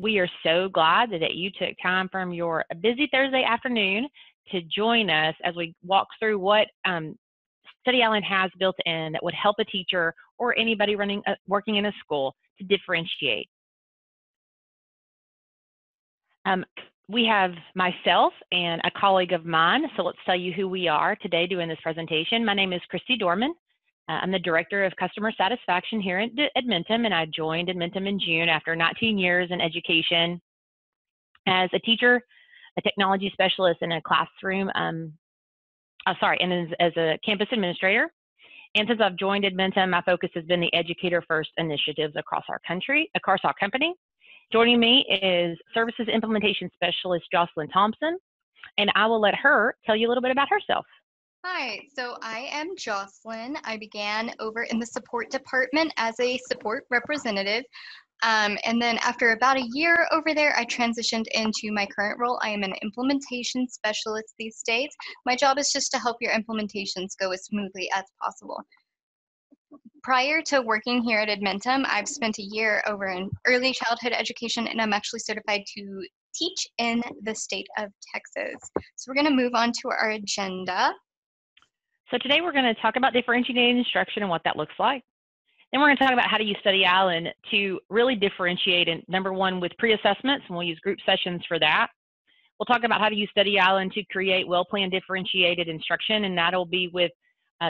We are so glad that you took time from your busy Thursday afternoon to join us as we walk through what Study Island has built in that would help a teacher or anybody working in a school to differentiate. We have myself and a colleague of mine, so let's tell you who we are today doing this presentation. My name is Christy Dorman. I'm the Director of Customer Satisfaction here at Edmentum, and I joined Edmentum in June after 19 years in education as a teacher, a technology specialist in a classroom, and as a campus administrator. And since I've joined Edmentum, my focus has been the Educator First initiatives across our company. Joining me is Services Implementation Specialist Jocelyn Thompson, and I will let her tell you a little bit about herself. Hi, so I am Jocelyn. I began over in the support department as a support representative. And then after about a year over there, I transitioned into my current role. I am an implementation specialist these days. My job is just to help your implementations go as smoothly as possible. Prior to working here at Edmentum, I've spent a year over in early childhood education, and I'm actually certified to teach in the state of Texas. So we're going to move on to our agenda. So today we're going to talk about differentiated instruction and what that looks like. Then we're going to talk about how to use Study Island to really differentiate, and number one, with pre-assessments, and we'll use group sessions for that. We'll talk about how to use Study Island to create well-planned differentiated instruction, and that'll be with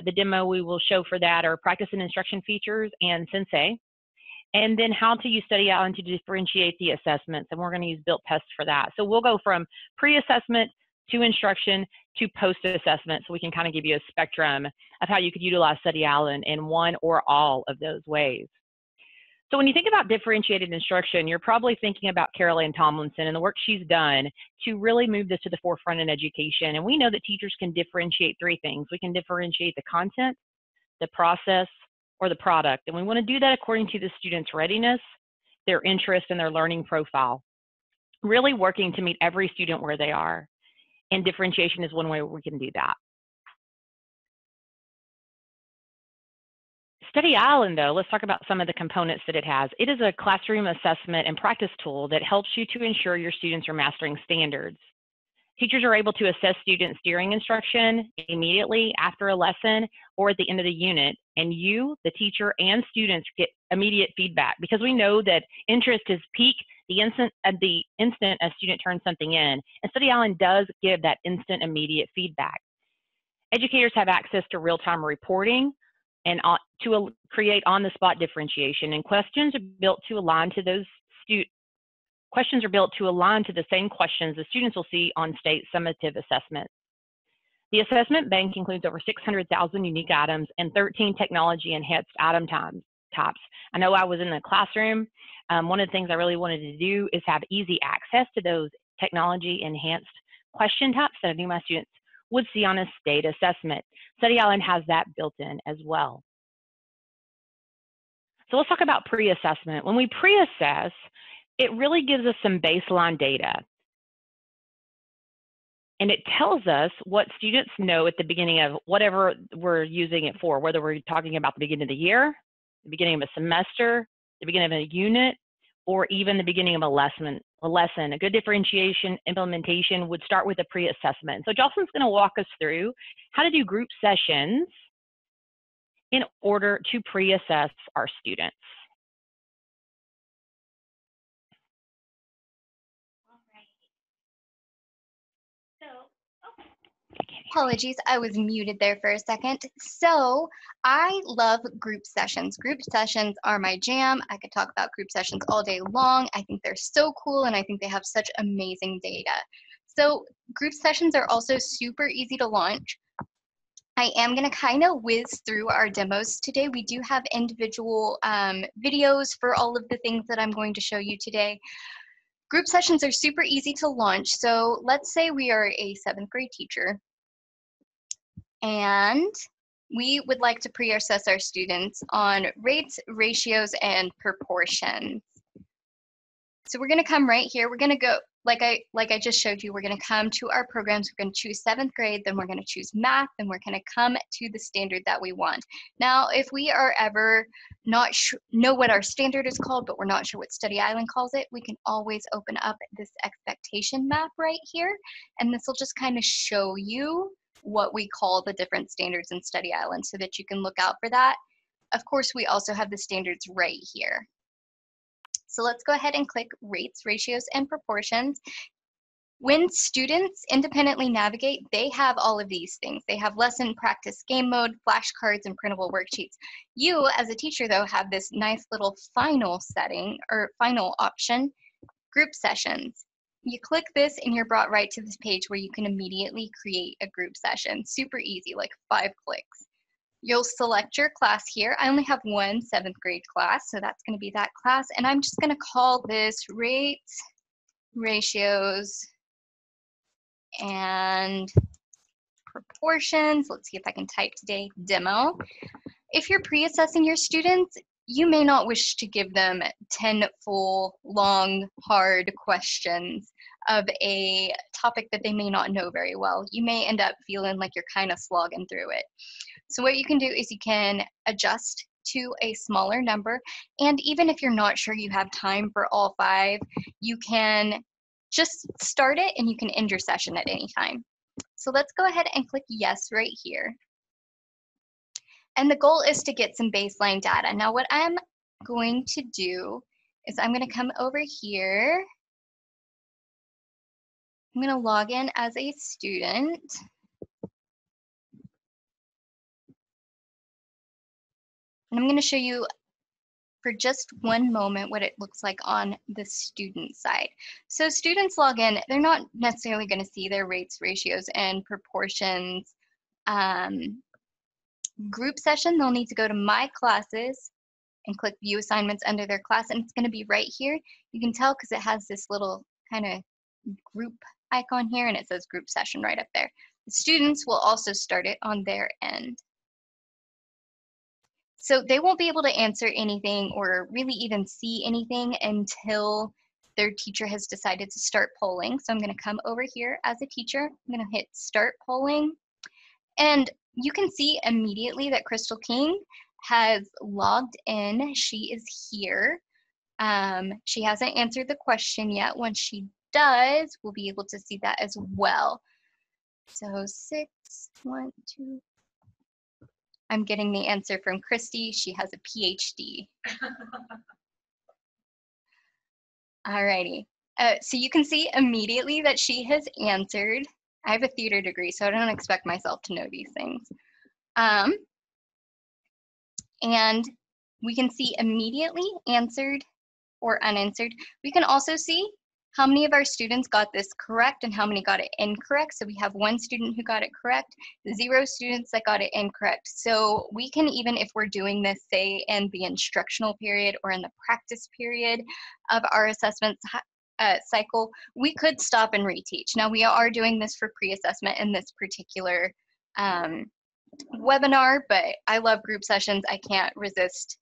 the demo we will show for that, or practice and instruction features and Sensei. And then how to use Study Island to differentiate the assessments, and we're going to use built tests for that. So we'll go from pre-assessment to instruction to post-assessment, so we can kind of give you a spectrum of how you could utilize Study Island in one or all of those ways. So when you think about differentiated instruction, you're probably thinking about Carol Ann Tomlinson and the work she's done to really move this to the forefront in education. And we know that teachers can differentiate three things. We can differentiate the content, the process, or the product. And we want to do that according to the student's readiness, their interest, and their learning profile, really working to meet every student where they are. And differentiation is one way we can do that. Study Island, though, let's talk about some of the components that it has. It is a classroom assessment and practice tool that helps you to ensure your students are mastering standards. Teachers are able to assess students during instruction, immediately after a lesson, or at the end of the unit, and you, the teacher, and students get immediate feedback, because we know that interest is peak the instant a student turns something in, and Study Island does give that instant, immediate feedback. Educators have access to real-time reporting and to create on-the-spot differentiation, and questions are built to align to the same questions the students will see on state summative assessments. The assessment bank includes over 600,000 unique items and 13 technology-enhanced item types. I know I was in the classroom. One of the things I really wanted to do is have easy access to those technology-enhanced question types that I knew my students would see on a state assessment. Study Island has that built in as well. So let's talk about pre-assessment. When we pre-assess, it really gives us some baseline data. And it tells us what students know at the beginning of whatever we're using it for, whether we're talking about the beginning of the year, the beginning of a semester, the beginning of a unit, or even the beginning of a lesson. A good differentiation implementation would start with a pre-assessment. So Jocelyn's going to walk us through how to do group sessions in order to pre-assess our students. Apologies, I was muted there for a second. So I love group sessions. Group sessions are my jam. I could talk about group sessions all day long. I think they're so cool, and I think they have such amazing data. So group sessions are also super easy to launch. I am going to kind of whiz through our demos today. We do have individual videos for all of the things that I'm going to show you today. Group sessions are super easy to launch. So let's say we are a 7th grade teacher, and we would like to pre-assess our students on rates, ratios, and proportions. So we're going to come right here. We're going to go like I just showed you, we're going to come to our programs. We're going to choose 7th grade, then we're going to choose math, and we're going to come to the standard that we want. Now, if we are ever not know what our standard is called, but we're not sure what Study Island calls it, we can always open up this expectation map right here, and this will just kind of show you what we call the different standards in Study Island so that you can look out for that. Of course, we also have the standards right here. So let's go ahead and click rates, ratios, and proportions. When students independently navigate, they have all of these things. They have lesson, practice, game mode, flashcards, and printable worksheets. You, as a teacher, though, have this nice little final setting or final option, group sessions. You click this and you're brought right to this page where you can immediately create a group session. Super easy, like 5 clicks. You'll select your class here. I only have one 7th grade class, so that's going to be that class. And I'm just going to call this rates, ratios, and proportions. Let's see if I can type today, demo. If you're pre-assessing your students, you may not wish to give them 10 full, long, hard questions of a topic that they may not know very well. You may end up feeling like you're kind of slogging through it. So what you can do is you can adjust to a smaller number, and even if you're not sure you have time for all 5, you can just start it and you can end your session at any time. So let's go ahead and click yes right here. And the goal is to get some baseline data. Now what I'm going to do is I'm going to come over here. I'm going to log in as a student. And I'm going to show you for just one moment what it looks like on the student side. So students log in, they're not necessarily going to see their rates, ratios, and proportions group session. They'll need to go to My Classes and click View Assignments under their class, and it's going to be right here. You can tell because it has this little kind of group icon here, and it says group session right up there. The students will also start it on their end. So they won't be able to answer anything or really even see anything until their teacher has decided to start polling. So I'm going to come over here as a teacher. I'm going to hit Start Polling. And you can see immediately that Crystal King has logged in. She is here. She hasn't answered the question yet. Once she does, we'll be able to see that as well. So 6, 1, 2. I'm getting the answer from Christy. She has a PhD. Alrighty. So you can see immediately that she has answered. I have a theater degree, so I don't expect myself to know these things. And we can see immediately answered or unanswered. We can also see how many of our students got this correct and how many got it incorrect. So we have 1 student who got it correct, 0 students that got it incorrect. So we can, even if we're doing this, say, in the instructional period or in the practice period of our assessment cycle, we could stop and reteach. Now, we are doing this for pre-assessment in this particular webinar, but I love group sessions. I can't resist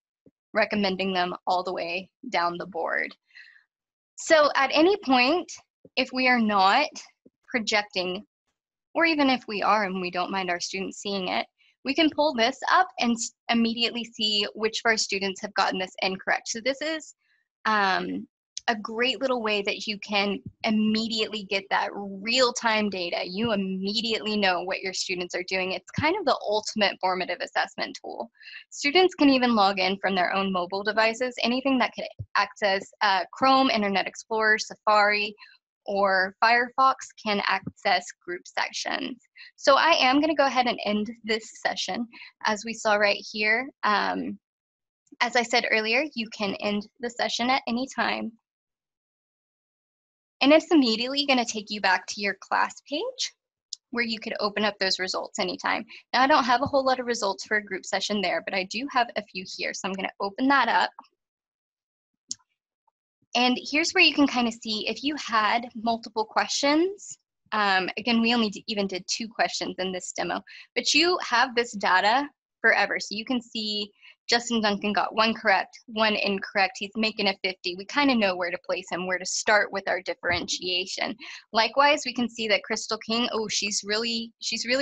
recommending them all the way down the board. So at any point, if we are not projecting, or even if we are and we don't mind our students seeing it, we can pull this up and immediately see which of our students have gotten this incorrect. So this is a great little way that you can immediately get that real-time data. You immediately know what your students are doing. It's kind of the ultimate formative assessment tool. Students can even log in from their own mobile devices. Anything that could access Chrome, Internet Explorer, Safari, or Firefox can access group sections. So I am going to go ahead and end this session. As we saw right here, as I said earlier, you can end the session at any time. And it's immediately going to take you back to your class page where you could open up those results anytime. Now, I don't have a whole lot of results for a group session there, but I do have a few here. So I'm going to open that up. And here's where you can kind of see if you had multiple questions. Again, we only even did 2 questions in this demo, but you have this data forever. So you can see Justin Duncan got 1 correct, 1 incorrect. He's making a 50. We kind of know where to place him, where to start with our differentiation. Likewise, we can see that Crystal King, oh, she's really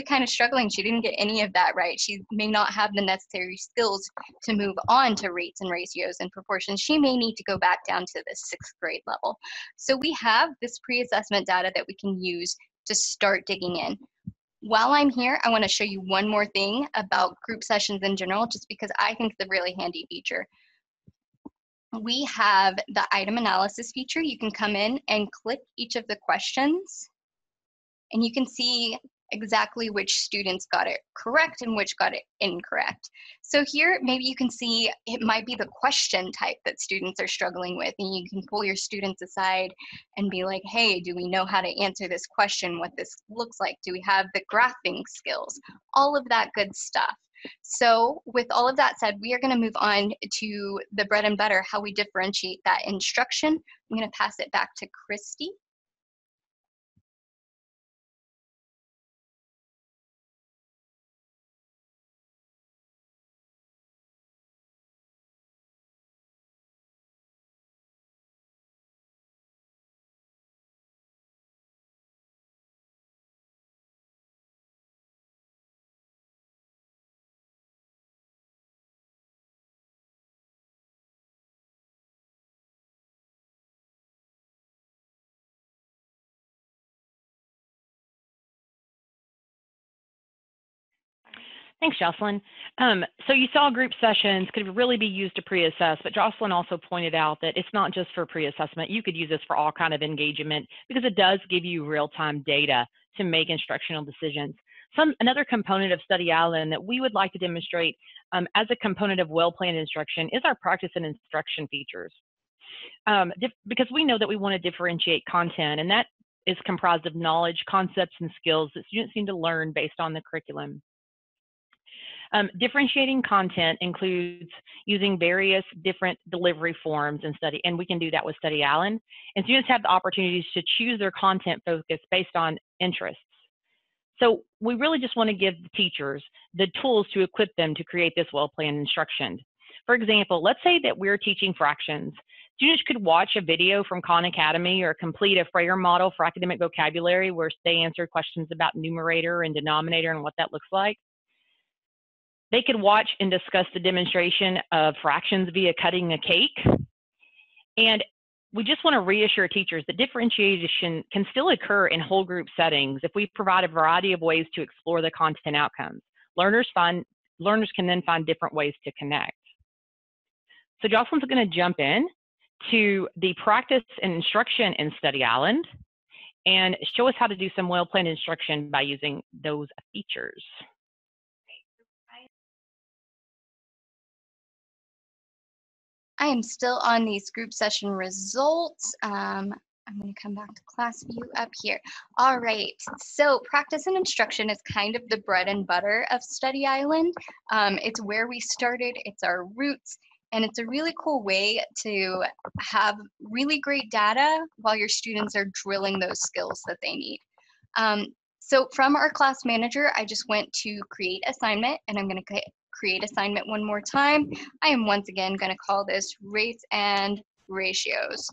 kind of struggling. She didn't get any of that right. She may not have the necessary skills to move on to rates and ratios and proportions. She may need to go back down to the 6th grade level. So we have this pre-assessment data that we can use to start digging in. While I'm here, I want to show you one more thing about group sessions in general, just because I think it's a really handy feature. We have the item analysis feature. You can come in and click each of the questions, and you can see exactly which students got it correct and which got it incorrect. So here, maybe you can see it might be the question type that students are struggling with, and you can pull your students aside and be like, hey, do we know how to answer this question, what this looks like? Do we have the graphing skills? All of that good stuff. So with all of that said, we are going to move on to the bread and butter, how we differentiate that instruction. I'm going to pass it back to Christy. Thanks, Jocelyn. So you saw group sessions could really be used to pre-assess, but Jocelyn also pointed out that it's not just for pre-assessment. You could use this for all kind of engagement because it does give you real-time data to make instructional decisions. Another component of Study Island that we would like to demonstrate as a component of well-planned instruction is our practice and instruction features. Because we know that we want to differentiate content, and that is comprised of knowledge, concepts, and skills that students need to learn based on the curriculum. Differentiating content includes using various different delivery forms in study, and we can do that with Study Island. And students have the opportunities to choose their content focus based on interests. So we really just want to give the teachers the tools to equip them to create this well-planned instruction. For example, let's say that we're teaching fractions. Students could watch a video from Khan Academy or complete a Frayer model for academic vocabulary where they answer questions about numerator and denominator and what that looks like. They could watch and discuss the demonstration of fractions via cutting a cake. And we just want to reassure teachers that differentiation can still occur in whole group settings if we provide a variety of ways to explore the content outcomes. Learners can then find different ways to connect. So Jocelyn's going to jump in to the practice and instruction in Study Island and show us how to do some well-planned instruction by using those features. I am still on these group session results. I'm going to come back to class view up here. All right, so practice and instruction is kind of the bread and butter of Study Island. It's where we started, it's our roots, and it's a really cool way to have really great data while your students are drilling those skills that they need. So from our class manager, I just went to create assignment, and I'm going to create assignment one more time. I am once again going to call this rates and ratios,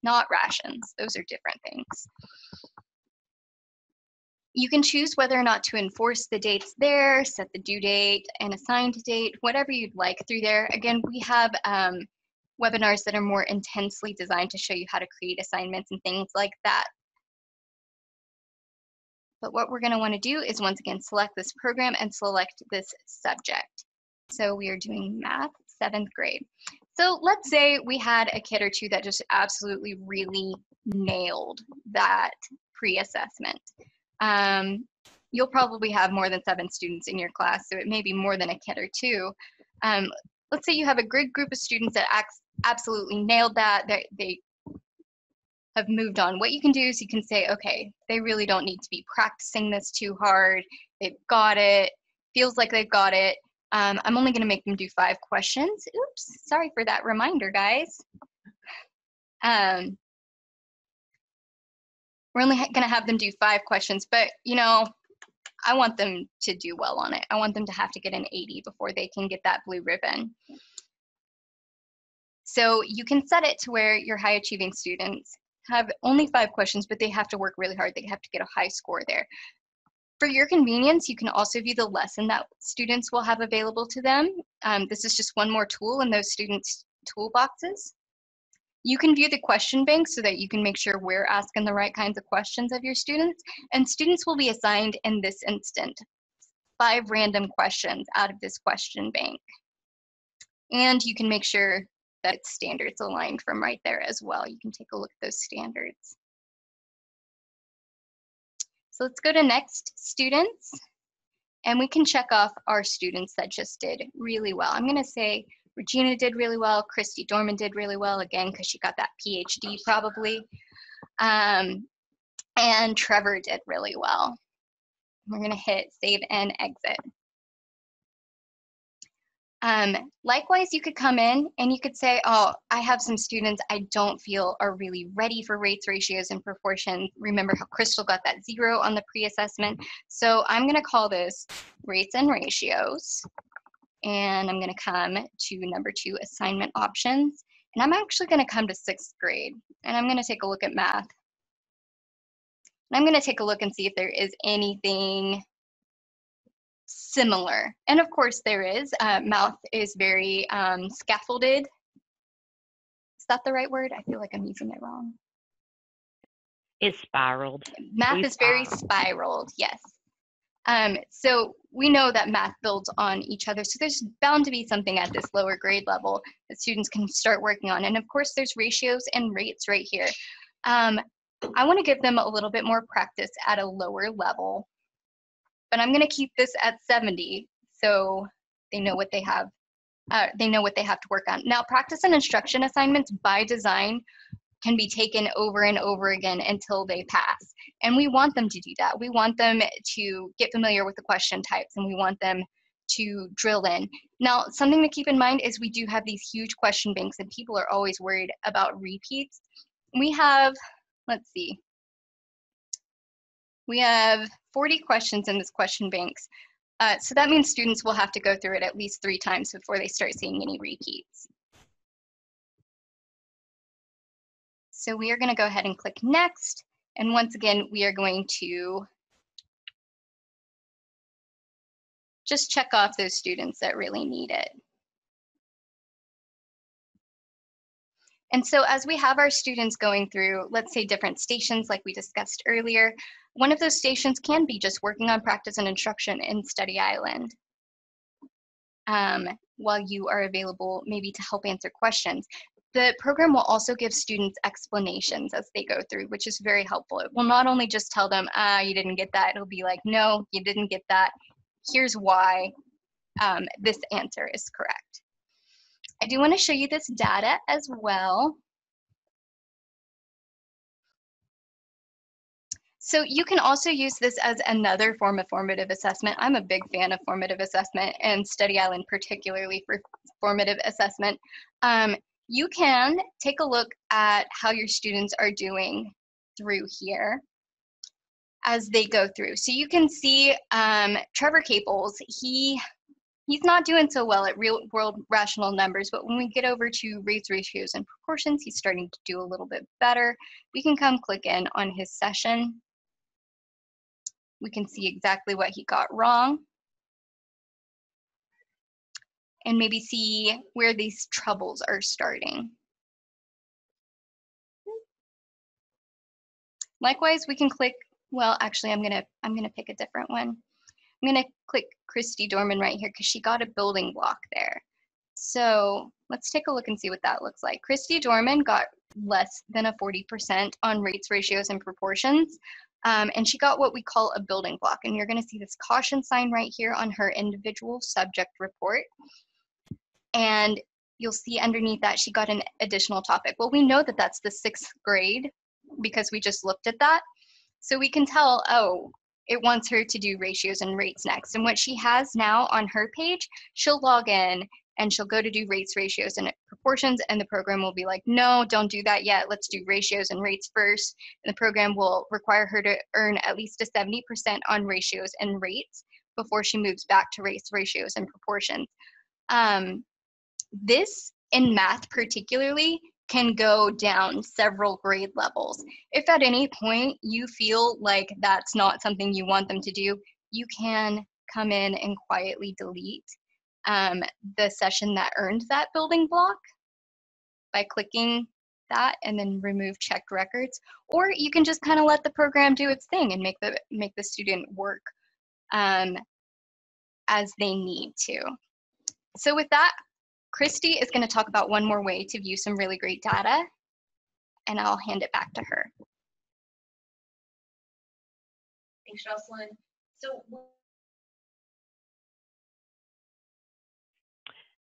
not rations. Those are different things. You can choose whether or not to enforce the dates there, set the due date, an assigned date, whatever you'd like through there. Again, we have webinars that are more intensely designed to show you how to create assignments and things like that. But what we're going to want to do is once again select this program and select this subject. So we are doing math, 7th grade. So let's say we had a kid or two that just absolutely really nailed that pre-assessment. You'll probably have more than 7 students in your class, so it may be more than a kid or two. Let's say you have a good group of students that absolutely nailed that. They have moved on. What you can do is you can say, okay, they really don't need to be practicing this too hard. They've got it. Feels like they've got it. I'm only going to make them do 5 questions. Oops, sorry for that reminder, guys. We're only going to have them do 5 questions, but you know, I want them to do well on it. I want them to have to get an 80 before they can get that blue ribbon. So you can set it to where your high achieving students have only 5 questions, but they have to work really hard. They have to get a high score there. For your convenience, you can also view the lesson that students will have available to them. This is just one more tool in those students' toolboxes. You can view the question bank so that you can make sure we're asking the right kinds of questions of your students. And students will be assigned in this instant 5 random questions out of this question bank. And you can make sure that it's standards aligned from right there as well. You can take a look at those standards. So let's go to next, students. And we can check off our students that just did really well. I'm going to say Regina did really well. Christy Dorman did really well, again, because she got that PhD probably. And Trevor did really well. We're going to hit save and exit. Likewise, you could come in and you could say, oh, I have some students I don't feel are really ready for rates, ratios, and proportions. Remember how Crystal got that 0 on the pre-assessment. So I'm going to call this rates and ratios. And I'm going to come to number 2, assignment options. And I'm actually going to come to 6th grade. And I'm going to take a look at math. And I'm going to take a look and see if there is anything similar. And of course there is. Math is very scaffolded. Is that the right word? I feel like I'm using it wrong. It's spiraled. Math is very spiraled, yes. So we know that math builds on each other. So there's bound to be something at this lower grade level that students can start working on. And of course there's ratios and rates right here. I want to give them a little bit more practice at a lower level. But I'm going to keep this at 70 so they know what they have. They know what they have to work on. Now, practice and instruction assignments by design can be taken over and over again until they pass. And we want them to do that. We want them to get familiar with the question types, and we want them to drill in. Now, something to keep in mind is we do have these huge question banks, and people are always worried about repeats. We have, let's see, we have 40 questions in this question banks. So that means students will have to go through it at least 3 times before they start seeing any repeats. So we are going to go ahead and click next. And once again, we are going to just check off those students that really need it. And so as we have our students going through, let's say, different stations like we discussed earlier, one of those stations can be just working on practice and instruction in Study Island while you are available maybe to help answer questions. The program will also give students explanations as they go through, which is very helpful. It will not only just tell them, you didn't get that. It'll be like, no, you didn't get that. Here's why this answer is correct. I do want to show you this data as well. So you can also use this as another form of formative assessment. I'm a big fan of formative assessment, and Study Island particularly for formative assessment. You can take a look at how your students are doing through here as they go through. So you can see Trevor Caples, he's not doing so well at real world rational numbers, but when we get over to rates, ratios, and proportions, he's starting to do a little bit better. We can come click in on his session. We can see exactly what he got wrong and maybe see where these troubles are starting. Likewise, we can click, well, actually, I'm gonna pick a different one. I'm gonna click Christy Dorman right here because she got a building block there. So let's take a look and see what that looks like. Christy Dorman got less than a 40% on rates, ratios, and proportions. And she got what we call a building block. And you're going to see this caution sign right here on her individual subject report. And you'll see underneath that she got an additional topic. Well, we know that that's the 6th grade because we just looked at that. So we can tell, oh, it wants her to do ratios and rates next. And what she has now on her page, she'll log in and she'll go to do rates, ratios, and proportions, and the program will be like, no, don't do that yet. Let's do ratios and rates first. And the program will require her to earn at least a 70% on ratios and rates before she moves back to rates, ratios, and proportions. This, in math particularly, can go down several grade levels. If at any point you feel like that's not something you want them to do, you can come in and quietly delete the session that earned that building block by clicking that and then remove checked records. Or you can just kind of let the program do its thing and make the student work as they need to. So with that, Christy is going to talk about one more way to view some really great data, and I'll hand it back to her. Thanks, Jocelyn. So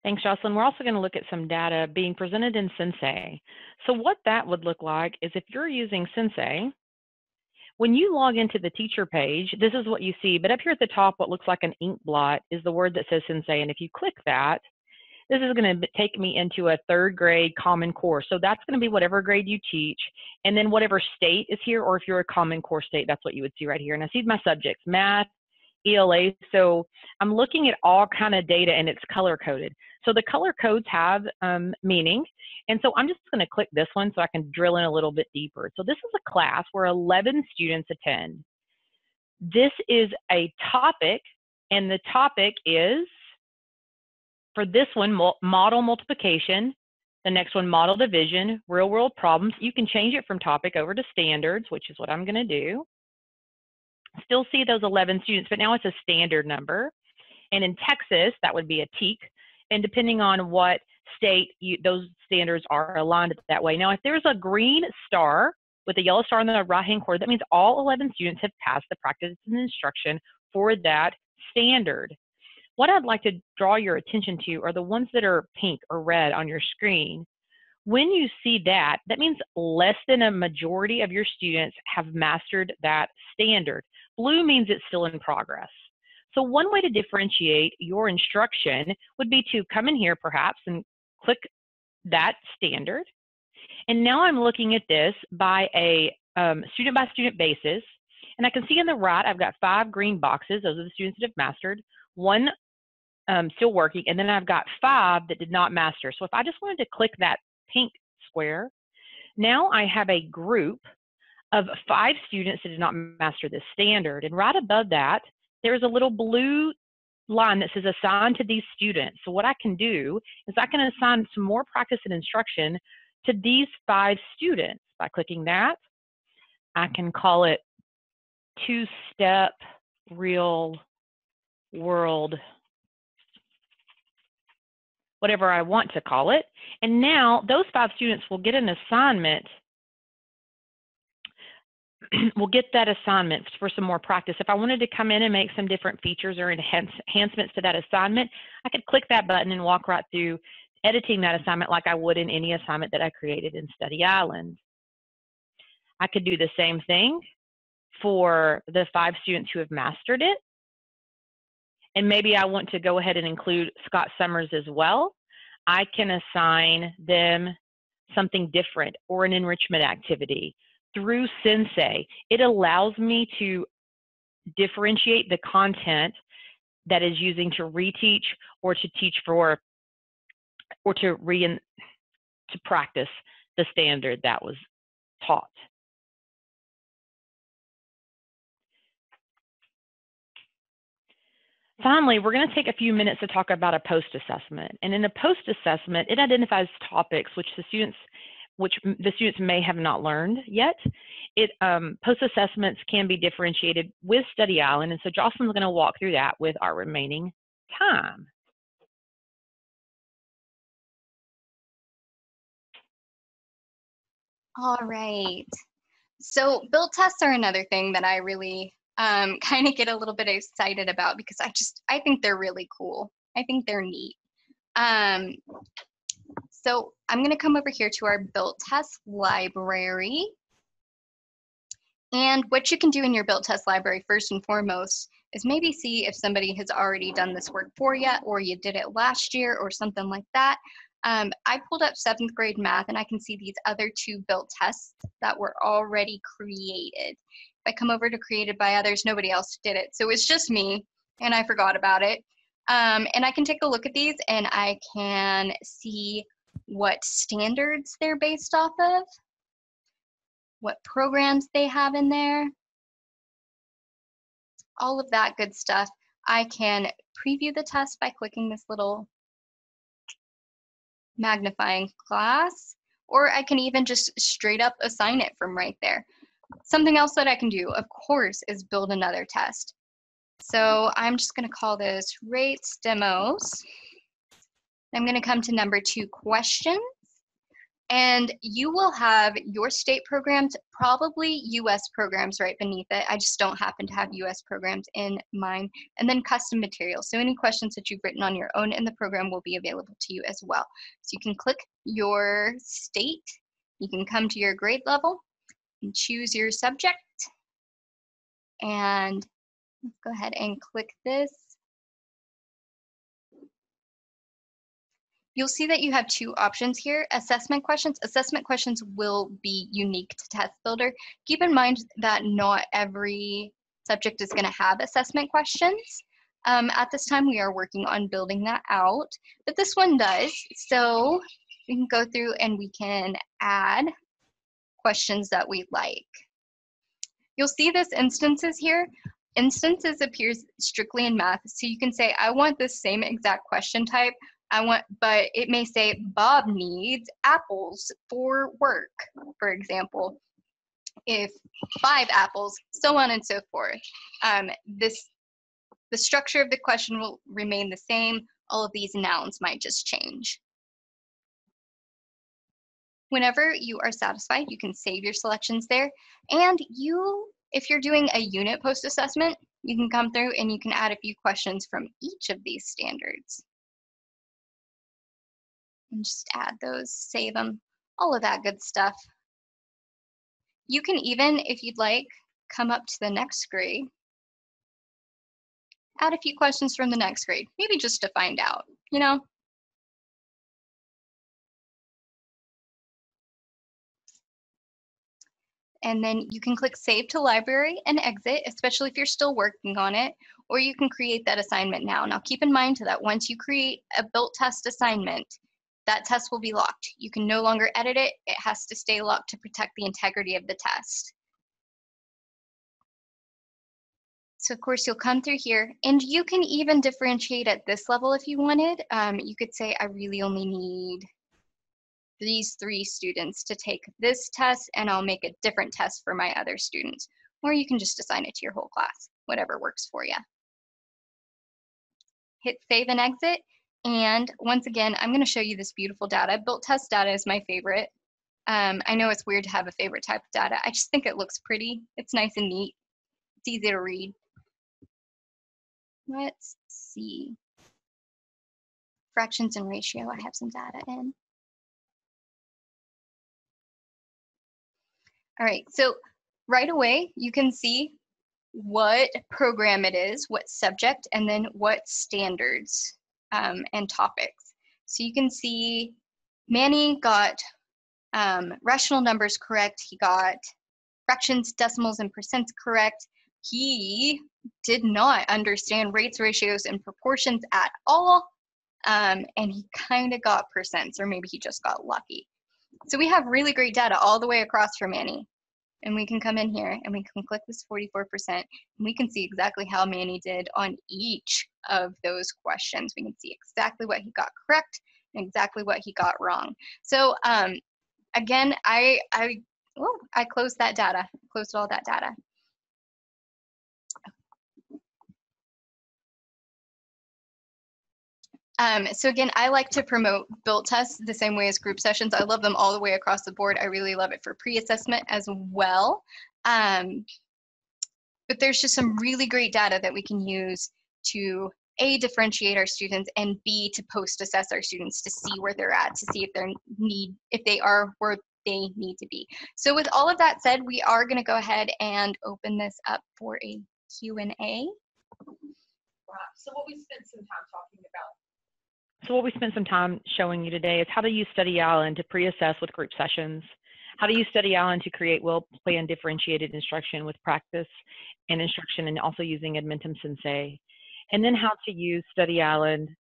Thanks, Jocelyn. We're also going to look at some data being presented in Sensei. So what that would look like is if you're using Sensei, when you log into the teacher page, this is what you see. But up here at the top, what looks like an ink blot is the word that says Sensei. And if you click that, this is going to take me into a 3rd grade common core. So that's going to be whatever grade you teach. And then whatever state is here, or if you're a common core state, that's what you would see right here. And I see my subjects, math, ELA. So I'm looking at all kind of data and it's color coded. So the color codes have meaning. And so I'm just going to click this one so I can drill in a little bit deeper. So this is a class where 11 students attend. This is a topic, and the topic is, for this one, model multiplication. The next one, model division, real world problems. You can change it from topic over to standards, which is what I'm going to do. Still see those 11 students, but now it's a standard number. And in Texas, that would be a TEAC. And depending on what state those standards are aligned that way. Now, if there's a green star with a yellow star on the right-hand corner, that means all 11 students have passed the practice and instruction for that standard. What I'd like to draw your attention to are the ones that are pink or red on your screen. When you see that, that means less than a majority of your students have mastered that standard. Blue means it's still in progress. So one way to differentiate your instruction would be to come in here perhaps and click that standard. And now I'm looking at this by a student basis. And I can see on the right, I've got 5 green boxes. Those are the students that have mastered. 1 still working, and then I've got 5 that did not master. So if I just wanted to click that pink square, now I have a group of 5 students that did not master this standard. And right above that, there's a little blue line that says assign to these students. So what I can do is I can assign some more practice and instruction to these 5 students by clicking that. I can call it 2-step real world, whatever I want to call it. And now those 5 students will get an assignment, will get that assignment for some more practice. If I wanted to come in and make some different features or enhancements to that assignment, I could click that button and walk right through editing that assignment like I would in any assignment that I created in Study Island. I could do the same thing for the 5 students who have mastered it. And maybe I want to go ahead and include Scott Summers as well. I can assign them something different or an enrichment activity through Sensei. It allows me to differentiate the content that is using to reteach or to teach for, or to practice the standard that was taught. Finally, we're going to take a few minutes to talk about a post-assessment. And in a post-assessment, it identifies topics which the students may have not learned yet. Post-assessments can be differentiated with Study Island, and so Jocelyn's going to walk through that with our remaining time. All right. So build tests are another thing that I really kind of get a little bit excited about because I think they're really cool. I think they're neat. So I'm going to come over here to our build test library. And what you can do in your build test library, first and foremost, is maybe see if somebody has already done this work for you, or you did it last year or something like that. I pulled up 7th grade math, and I can see these other 2 built tests that were already created. If I come over to created by others, nobody else did it. So it's just me, and I forgot about it. And I can take a look at these, and I can see what standards they're based off of, what programs they have in there, all of that good stuff. I can preview the test by clicking this little magnifying glass, or I can even just straight up assign it from right there. Something else that I can do, of course, is build another test. So I'm just going to call this rates demos. I'm going to come to number 2, questions. And you will have your state programs, probably US programs right beneath it. I just don't happen to have US programs in mine. And then custom materials. So any questions that you've written on your own in the program will be available to you as well. So you can click your state. You can come to your grade level and choose your subject. And let's go ahead and click this. You'll see that you have 2 options here, assessment questions. Assessment questions will be unique to Test Builder. Keep in mind that not every subject is going to have assessment questions. At this time, we are working on building that out, but this one does. So we can go through and we can add questions that we like. You'll see this instances here. Instances appears strictly in math. So you can say, I want the same exact question type. But it may say Bob needs apples for work, for example. If 5 apples, so on and so forth. The structure of the question will remain the same. All of these nouns might just change. Whenever you are satisfied, you can save your selections there. And if you're doing a unit post-assessment, you can come through and you can add a few questions from each of these standards. And just add those, save them, all of that good stuff. You can even, if you'd like, come up to the next grade, add a few questions from the next grade, maybe just to find out, you know? And then you can click Save to Library and exit, especially if you're still working on it, or you can create that assignment now. Now keep in mind that once you create a built test assignment, that test will be locked. You can no longer edit it. It has to stay locked to protect the integrity of the test. So of course you'll come through here, and you can even differentiate at this level if you wanted. You could say, I really only need these 3 students to take this test, and I'll make a different test for my other students. Or you can just assign it to your whole class, whatever works for you. Hit save and exit. And once again, I'm going to show you this beautiful data. Built test data is my favorite. I know it's weird to have a favorite type of data. I just think it looks pretty. It's nice and neat. It's easy to read. Let's see. Fractions and ratio, I have some data in. All right, so right away, you can see what program it is, what subject, and then what standards and topics. So you can see Manny got rational numbers correct. He got fractions, decimals, and percents correct. He did not understand rates, ratios, and proportions at all. And he kind of got percents, or maybe he just got lucky. So we have really great data all the way across from Manny. And we can come in here and we can click this 44%, and we can see exactly how Manny did on each of those questions. We can see exactly what he got correct and exactly what he got wrong. So again, I closed that data, closed all that data. So again, I like to promote built tests the same way as group sessions. I love them all the way across the board. I really love it for pre-assessment as well. But there's just some really great data that we can use to A, differentiate our students, and B, to post-assess our students to see where they're at, to see if they are where they need to be. So with all of that said, we are going to go ahead and open this up for a Q&A. Right. So what we spent some time talking about. So what we spent some time showing you today is how to use Study Allen to pre-assess with group sessions, how to use Study Allen to create well-planned differentiated instruction with practice and instruction, and also using Edmentum Sensei, and then how to use Study Allen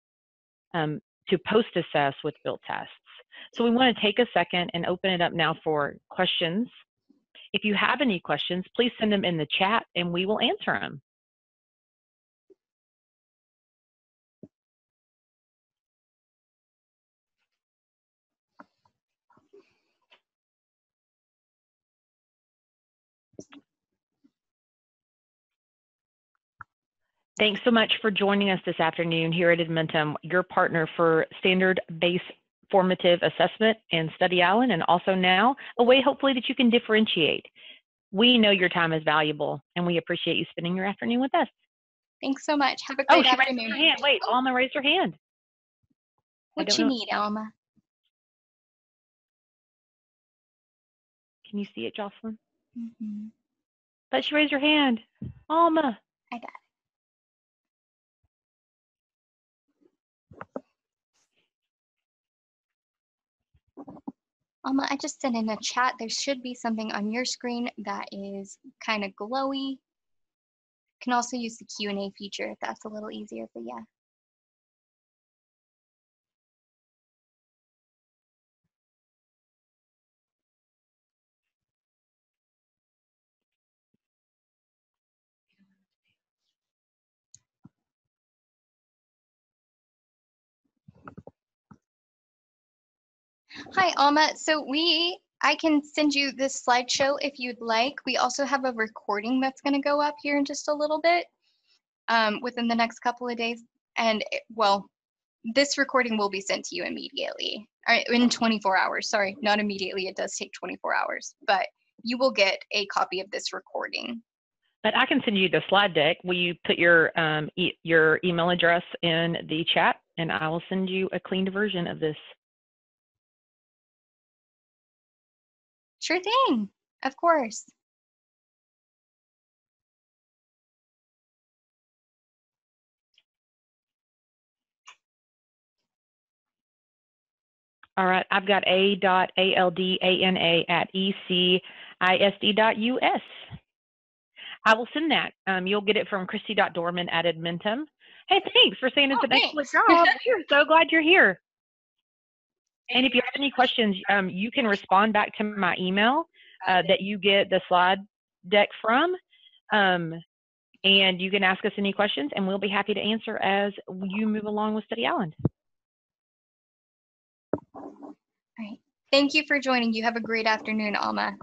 to post-assess with built tests. So we want to take a second and open it up now for questions. If you have any questions, please send them in the chat and we will answer them. Thanks so much for joining us this afternoon here at Edmentum, your partner for standard-based formative assessment and Study Allen, and also now a way hopefully that you can differentiate. We know your time is valuable and we appreciate you spending your afternoon with us. Thanks so much. Have a great she afternoon. Raised her hand. Wait, Alma raised her hand. What you need, Alma? Can you see it, Jocelyn? Mm-hmm. But she raised her hand. Alma. I got it. Alma, I just sent in a chat. There should be something on your screen that is kind of glowy. You can also use the Q&A feature if that's a little easier for you. Hi, Alma. So I can send you this slideshow if you'd like. We also have a recording that's going to go up here in just a little bit within the next couple of days. And well, this recording will be sent to you immediately, or in 24 hours. Sorry, not immediately. It does take 24 hours, but you will get a copy of this recording. But I can send you the slide deck. Will you put your email address in the chat, and I will send you a cleaned version of this. Sure thing. Of course. All right, I've got a.aldana@ecisd.us. I will send that. You'll get it from christy.dorman@edmentum. Hey, thanks for saying it's an excellent job. We're so glad you're here. And if you have any questions, you can respond back to my email that you get the slide deck from. And you can ask us any questions, and we'll be happy to answer as you move along with Study Allen. All right. Thank you for joining. You have a great afternoon, Alma.